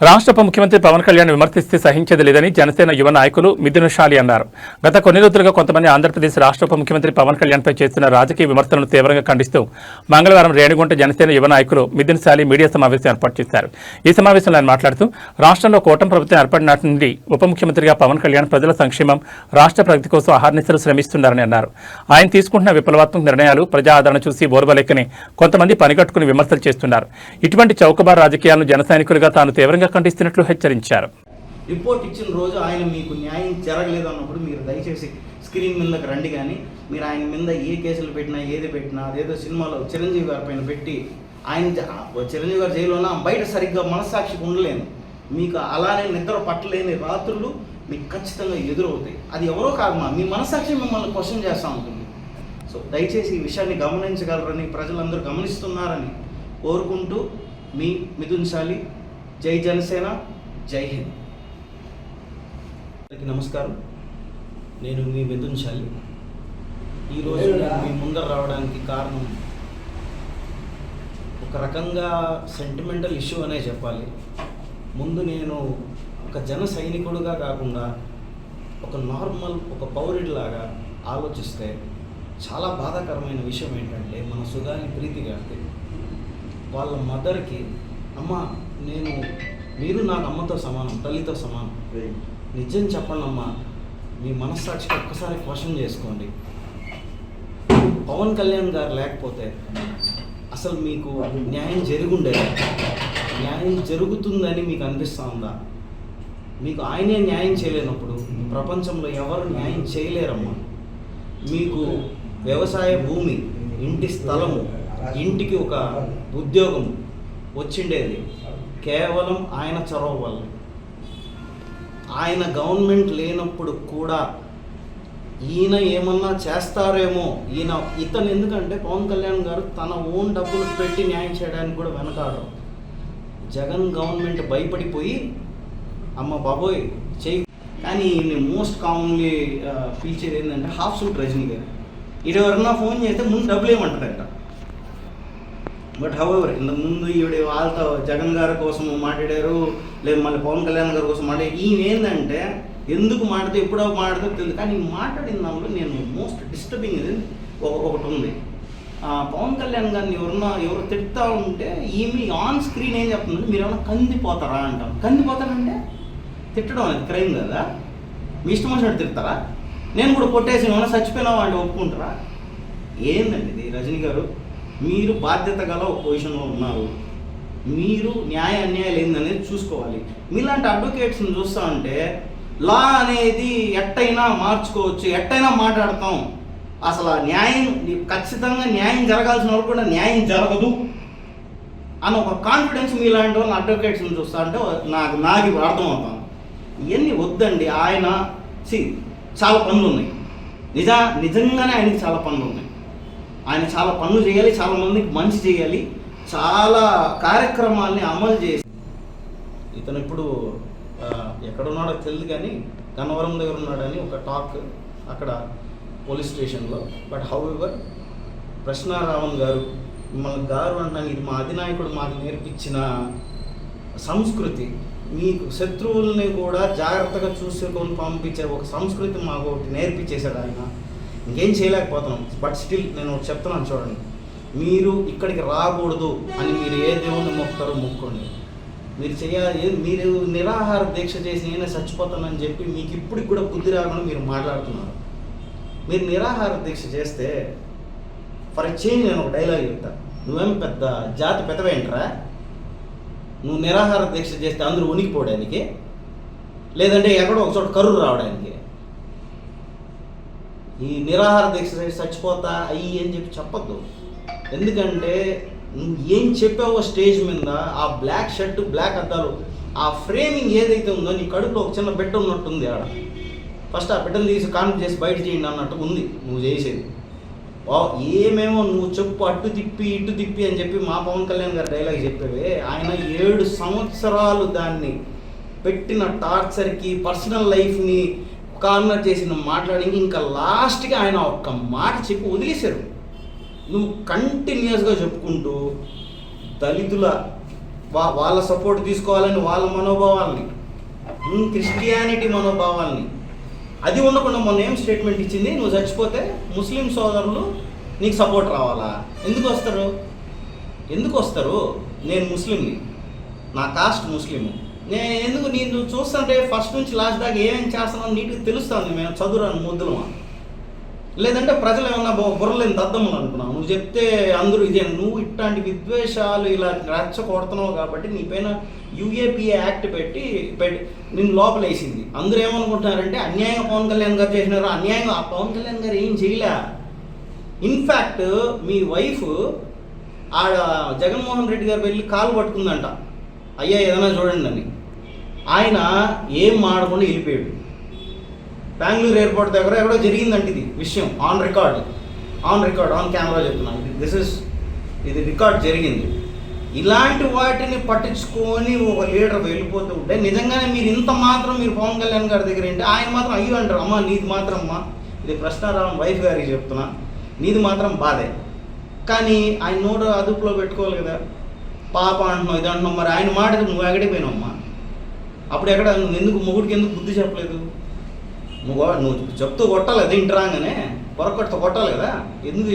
రాష్ట్ర ఉప ముఖ్యమంత్రి పవన్ కళ్యాణ్ విమర్శిస్తే సహించేది లేదని జనసేన యువ నాయకులు మిథున్ షాలి అన్నారు. గత కొన్ని రోజులుగా కొంతమంది ఆంధ్రప్రదేశ్ రాష్ట్ర ఉప ముఖ్యమంత్రి పవన్ కళ్యాణ్పై చేస్తున్న రాజకీయ విమర్శలను తీవ్రంగా ఖండిస్తూ మంగళవారం రేణిగుంట జనసేన యువ నాయకులు మిథున్ షాలి మీడియా సమావేశం ఏర్పాటు చేశారు. ఈ సమావేశంలో ఆయన మాట్లాడుతూ రాష్ట్రంలో కూటమి ప్రభుత్వం ఏర్పడిన నాటి నుండి ఉప ముఖ్యమంత్రిగా పవన్ కళ్యాణ్ ప్రజల సంక్షేమం, రాష్ట్ర ప్రగతి కోసం అహర్నిశలు శ్రమిస్తున్నారని అన్నారు. ఆయన తీసుకుంటున్న విప్లవాత్మక నిర్ణయాలు ప్రజా ఆదరణ చూసి ఓర్వలేకని కొంతమంది పనిగట్టుకుని విమర్శలు చేస్తున్నారు. ఇటువంటి చౌకబార్ రాజకీయాలను జన సైనికులుగా తాను తీవ్రంగా ఖండిస్తున్నట్లు హెచ్చరించారు. రిపోర్ట్ ఇచ్చిన రోజు ఆయన మీకు న్యాయం జరగలేదు అన్నప్పుడు మీరు దయచేసి స్క్రీన్ మీదకి రండి. కానీ మీరు ఆయన మీద ఏ కేసులు పెట్టినా ఏది పెట్టినా అదేదో సినిమాలో చిరంజీవి గారి పైన పెట్టి ఆయన చిరంజీవి గారు జైలున్నా బయట సరిగ్గా మనస్సాక్షికి ఉండలేను. మీకు అలానే నిద్ర పట్టలేని రాత్రులు మీకు ఖచ్చితంగా ఎదురవుతాయి. అది ఎవరో కాదు, మీ మనస్సాక్షి మిమ్మల్ని క్వశ్చన్ చేస్తూ ఉంటుంది. సో దయచేసి ఈ విషయాన్ని గమనించగలరని, ప్రజలందరూ గమనిస్తున్నారని కోరుకుంటూ మీ మిథున్ షాలి. జై జనసేన, జై హింద్. అందరికీ నమస్కారం. నేను మీ మిథున్ షాలి. ఈరోజు నేను మీ ముందర రావడానికి కారణం ఒక రకంగా సెంటిమెంటల్ ఇష్యూ అనే చెప్పాలి. ముందు నేను ఒక జన సైనికుడుగా కాకుండా ఒక నార్మల్ ఒక పౌరుడిలాగా ఆలోచిస్తే చాలా బాధాకరమైన విషయం ఏంటంటే, మన సుగాని ప్రీతి గారికి వాళ్ళ మదర్కి, అమ్మ మీరు నాకు అమ్మతో సమానం, తల్లితో సమానం, నిజం చెప్పండి అమ్మా, మీ మనస్సాక్షికి ఒక్కసారి క్వశ్చన్ చేసుకోండి. పవన్ కళ్యాణ్ గారు లేకపోతే అసలు మీకు న్యాయం జరుగుండేది? న్యాయం జరుగుతుందని మీకు అనిపిస్తూ ఉందా? మీకు ఆయనే న్యాయం చేయలేనప్పుడు ప్రపంచంలో ఎవరు న్యాయం చేయలేరమ్మా. మీకు వ్యవసాయ భూమి, ఇంటి స్థలము, ఇంటికి ఒక ఉద్యోగం వచ్చిండేది కేవలం ఆయన చొరవ వల్ల. ఆయన గవర్నమెంట్ లేనప్పుడు కూడా ఈయన ఏమన్నా చేస్తారేమో, ఇతను ఎందుకంటే పవన్ కళ్యాణ్ గారు తన ఓన్ డబ్బులు పెట్టి న్యాయం చేయడానికి కూడా వెనకాడరు. జగన్ గవర్నమెంట్ భయపడిపోయి అమ్మ బాబోయ్ చెయ్యి. కానీ ఈయన మోస్ట్ కామన్లీ పిలిచేది ఏంటంటే హాఫ్ సూట్ రజనీ గారు. ఇది ఎవరన్నా ఫోన్ చేస్తే ముందు డబ్బులు ఏమంటారంట. బట్ హౌఎవర్ ఇంతకుముందు ఈవిడ వాళ్ళతో జగన్ గారి కోసం మాట్లాడారు, లేదు మళ్ళీ పవన్ కళ్యాణ్ గారి కోసం మాట్లాడారు. ఈయన ఏంటంటే ఎందుకు మాట్లాడితే ఎప్పుడో మాట్లాడితే తెలియదు. కానీ మాట్లాడిన దానిలో నేను మోస్ట్ డిస్టర్బింగ్ ఇది ఒకటి ఉంది. పవన్ కళ్యాణ్ గారిని ఎవరు తిడతా ఉంటే ఈమె ఆన్ స్క్రీన్ ఏం చెప్తుందంటే, మీరు ఏమైనా కందిపోతారా అంటాం. కందిపోతానంటే తిట్టడం అనేది క్రైమ్ కదా? మీ ఇష్టం వచ్చినట్టు తిడతారా? నేను కూడా కొట్టేసి ఏమైనా చచ్చిపోయినావా అంటే ఒప్పుకుంటారా? ఏందండి ఇది? రజనీ గారు, మీరు బాధ్యత గల ఒక పొజిషన్లో ఉన్నారు. మీరు న్యాయ అన్యాయాలు ఏందనేది చూసుకోవాలి. మీలాంటి అడ్వకేట్స్ని చూస్తూ ఉంటే లా అనేది ఎట్టయినా మార్చుకోవచ్చు, ఎట్టయినా మాట్లాడతాం, అసలు న్యాయం ఖచ్చితంగా న్యాయం జరగాల్సిన వాళ్ళు కూడా న్యాయం జరగదు అని ఒక కాన్ఫిడెన్స్ మీలాంటి వాళ్ళని అడ్వకేట్స్ని చూస్తూ ఉంటే నాకు అర్థమవుతాం. ఇవన్నీ వద్దండి. ఆయన చాలా పనులు ఉన్నాయి. నిజంగానే ఆయనకి చాలా పనులు ఉన్నాయి. ఆయన చాలా పనులు చేయాలి, చాలా మందికి మంచి చేయాలి, చాలా కార్యక్రమాల్ని అమలు చేసి. ఇతను ఇప్పుడు ఎక్కడున్నాడో తెలియదు కానీ గన్నవరం దగ్గర ఉన్నాడని ఒక టాక్ అక్కడ పోలీస్ స్టేషన్లో. బట్ హౌఎవర్ ప్రశ్నారావణ్ గారు, మిమ్మల్ని గారు అంటాను, ఇది మా అధినాయకుడు మాకు నేర్పించిన సంస్కృతి. మీకు శత్రువుల్ని కూడా జాగ్రత్తగా చూసుకొని పంపించే ఒక సంస్కృతి మాకు ఒకటి నేర్పించేశాడు ఆయన. ఇంకేం చేయలేకపోతున్నాం. బట్ స్టిల్ నేను ఒకటి చెప్తున్నాను చూడండి, మీరు ఇక్కడికి రాకూడదు అని మీరు ఏ దేవుణ్ణి మొక్కుతారో మొక్కోండి. మీరు నిరాహార దీక్ష చేసి నేనే చచ్చిపోతానని చెప్పి మీకు ఇప్పటికి కూడా బుద్ధి రాకుండా మీరు మాట్లాడుతున్నారు. మీరు నిరాహార దీక్ష చేస్తే ఫర్ చేంజ్ నేను ఒక డైలాగ్ చెప్తాను, నువ్వేం పెద్ద జాతి పెద్దవేంట్రా? నువ్వు నిరాహార దీక్ష చేస్తే అందరూ ఉనికిపోవడానికి, లేదంటే ఎక్కడో ఒక చోట కరువు రావడానికి. ఈ నిరాహార దీక్ష చేసి చచ్చిపోతా అయ్యి అని చెప్పి చెప్పద్దు. ఎందుకంటే నువ్వు ఏం చెప్పావో స్టేజ్ మీద ఆ బ్లాక్ షర్ట్, బ్లాక్ అద్దాలు, ఆ ఫ్రేమింగ్ ఏదైతే ఉందో నీ కడుపులో ఒక చిన్న బిడ్డ ఉన్నట్టుంది. ఆడ ఫస్ట్ ఆ బిడ్డను తీసి కాన్ఫ్ చేసి బయట చేయండి అన్నట్టు ఉంది నువ్వు చేసేది. ఏమేమో నువ్వు చెప్పు, అటు తిప్పి ఇటు తిప్పి అని చెప్పి మా పవన్ కళ్యాణ్ గారు డైలాగ్ చెప్పేవే. ఆయన 7 సంవత్సరాలు దాన్ని పెట్టిన టార్చర్కి, పర్సనల్ లైఫ్ని కార్నర్ చేసిన మాట్లాడి ఇంకా లాస్ట్కి ఆయన ఒక్క మాట చెప్పి వదిలేశారు. నువ్వు కంటిన్యూస్గా చెప్పుకుంటూ దళితుల వాళ్ళ సపోర్ట్ తీసుకోవాలని వాళ్ళ మనోభావాల్ని, క్రిస్టియానిటీ మనోభావాల్ని, అది ఉండకుండా మొన్న ఏం స్టేట్మెంట్ ఇచ్చింది, నువ్వు చచ్చిపోతే ముస్లిం సోదరులు నీకు సపోర్ట్ రావాలా? ఎందుకు వస్తారు? నేను ముస్లింని, నా కాస్ట్ ముస్లిం, నేను చూస్తుంటే ఫస్ట్ నుంచి లాస్ట్ దాకా ఏమేమి చేస్తున్నాను నీట్గా తెలుస్తుంది. మేము చదువురాను ముద్దులమా, లేదంటే ప్రజలు ఏమన్నా బుర్రలేని దద్దమ్మలు అనుకున్నావు? నువ్వు చెప్తే అందరూ ఇదే, నువ్వు ఇట్లాంటి విద్వేషాలు ఇలా రచ్చ కొడుతున్నావు కాబట్టి నీ పైన యూఏపీఏ యాక్ట్ పెట్టి నిన్ను లోపలేసింది. అందరూ ఏమనుకుంటున్నారంటే అన్యాయంగా పవన్ కళ్యాణ్ గారు చేసినారు. అన్యాయంగా ఆ పవన్ కళ్యాణ్ గారు ఏం చేయలే. ఇన్ఫ్యాక్ట్ మీ వైఫ్ ఆడ జగన్మోహన్ రెడ్డి గారు వెళ్ళి కాలు పట్టుకుందంట, అయ్యా ఏదైనా చూడండి అని. ఆయన ఏం మాడకుండా వెళ్ళిపోయాడు. బెంగళూరు ఎయిర్పోర్ట్ దగ్గర ఎక్కడో జరిగిందంటే ఇది విషయం, ఆన్ రికార్డ్ ఆన్ కెమెరా చెప్తున్నాను, ఇది రికార్డ్ జరిగింది. ఇలాంటి వాటిని పట్టించుకొని ఒక లీడర్ వెళ్ళిపోతూ ఉంటే నిజంగానే మీరు ఇంత మాత్రం మీరు పవన్ కళ్యాణ్ గారి దగ్గర ఏంటి, ఆయన మాత్రం అయ్యో అంటారు, అమ్మ నీది మాత్రం అమ్మ, ఇది కృష్ణారావు వైఫ్ గారికి చెప్తున్నా, నీది మాత్రం బాధే. కానీ ఆయన నోటు అదుపులో పెట్టుకోవాలి కదా, పాప అంటున్నావు ఇది అంటున్నావు, మరి ఆయన మాట నువ్వు ఎగడిపోయినావమ్మా. అప్పుడు ఎక్కడ నువ్వు ఎందుకు మొగుడికి ఎందుకు బుద్ధి చెప్పలేదు? నువ్వు చెప్తూ కొట్టాలి కదా, ఇంటి రాగానే కొరకొట్ట కొట్టాలి కదా, ఎందుకు